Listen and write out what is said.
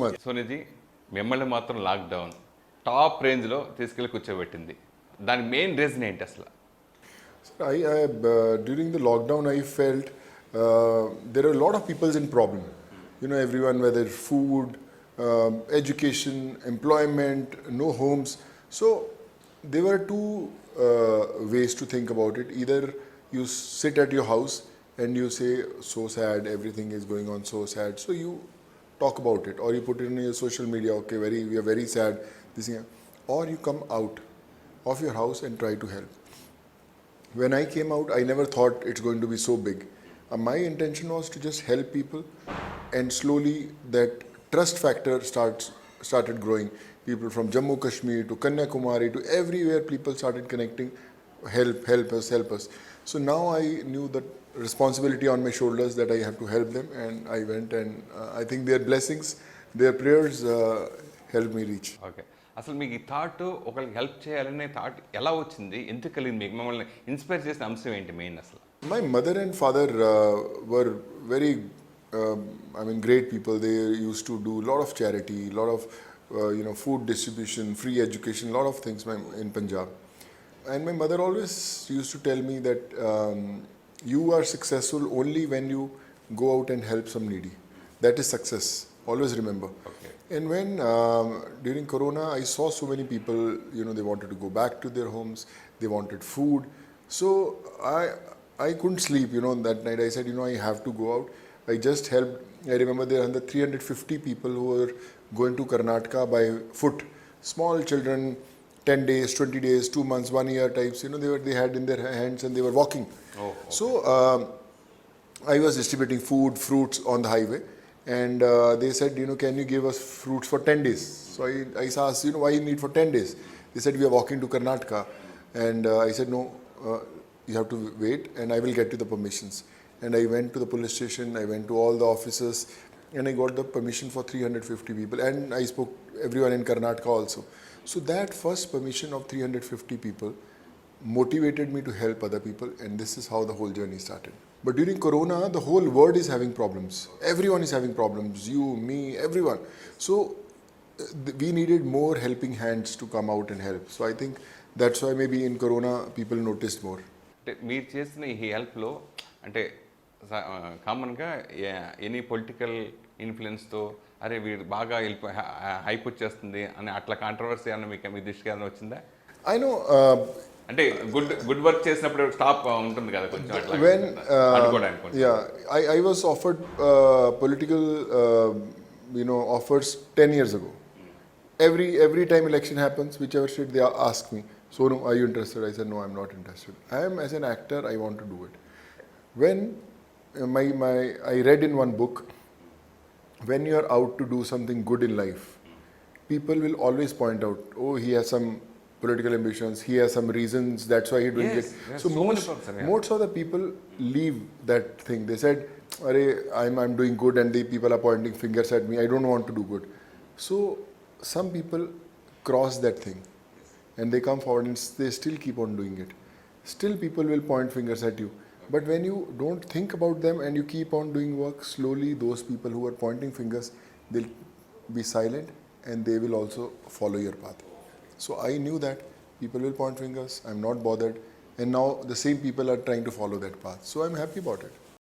much. సోనిజీ మిమ్మల్ని మాత్రం lockdown top రేంజ్లో తీసుకెళ్ళి కూర్చోబెట్టింది. దాని మెయిన్ రీజన్ ఏంటి అసలు? During the lockdown, I felt there are a lot of people in problem. You know, everyone, whether food, education, employment, no homes. So there were two ways to think about it. Either you sit at your house and you say, so sad, everything is going on so sad. So you talk about it, or you put it in your social media. Okay, we are very sad. This thing, or you come out of your house and try to help. When I came out, I never thought it's going to be so big. My intention was to just help people, and slowly that trust factor started growing. People from Jammu Kashmir to Kanyakumari to everywhere, people started connecting, help us. So now I knew that responsibility on my shoulders that I have to help them, and I went, and I think their blessings, their prayers helped me reach. Okay, అసలు మీకు ఈ thought ఒకరికి help చేయాలనే thought ఎలా వచ్చింది? ఎందుకు కలిగింది మీకు? మిమ్మల్ని ఇన్స్పైర్ చేసిన అంశం ఏంటి మెయిన్ అసలు? My mother and father were very, great people. They used to do a lot of charity, a lot of, food distribution, free education, a lot of things in Punjab. And my mother always used to tell me that you are successful only when you go out and help some needy. That is success. Always remember. Okay. And when during Corona, I saw so many people, they wanted to go back to their homes, they wanted food. So I couldn't sleep, that night. I said, I have to go out. I just helped. I remember there are 350 people who were going to Karnataka by foot. Small children, 10 days, 20 days, 2 months, 1 year types, they had in their hands and they were walking. Oh, okay. So I was distributing food, fruits on the highway. And they said, can you give us fruits for 10 days? So I asked, why you need for 10 days? They said, we are walking to Karnataka. And I said, no, you have to wait and I will get you the permissions. And I went to the police station, I went to all the offices, and I got the permission for 350 people. And I spoke everyone in Karnataka also. So that first permission of 350 people motivated me to help other people, and this is how the whole journey started. But during Corona, the whole world is having problems. Everyone is having problems. You, me, everyone. So we needed more helping hands to come out and help. So I think that's why maybe in Corona people noticed more. అంటే మీరు చేసిన ఈ హెల్ప్లో అంటే కామన్గా any political ఇన్ఫ్లుయెన్స్తో అరే వీడు బాగా hype వచ్చేస్తుంది అని అట్లా కాంట్రవర్సీ అన్న మీకు మీ దృష్టికి ఏమైనా వచ్చిందా? I know. అంటే గుడ్ వర్క్ చేసినప్పుడు స్టాప్ ఉంటుంది కదా కొంచెం అట్లా When అనుకోవడానికి. I was offered political offers 10 years ago. Every time election happens, whichever state they ask me, Sonu, are you interested? I said, no, I'm not interested. I am, as an actor, I want to do it. When I read in one book, when you are out to do something good in life, people will always point out, oh, he has some political ambitions, he has some reasons, that's why he's doing Yes, it. yes, So so many person, yeah. most of the people leave that thing. They said, I'm doing good, and the people are pointing fingers at me, I don't want to do good. So some people cross that thing and they come forward and they still keep on doing it. Still people will point fingers at you. But when you don't think about them and you keep on doing work, slowly those people who are pointing fingers, they'll be silent and they will also follow your path. So I knew that people will point fingers, I'm not bothered, and now the same people are trying to follow that path. So I'm happy about it.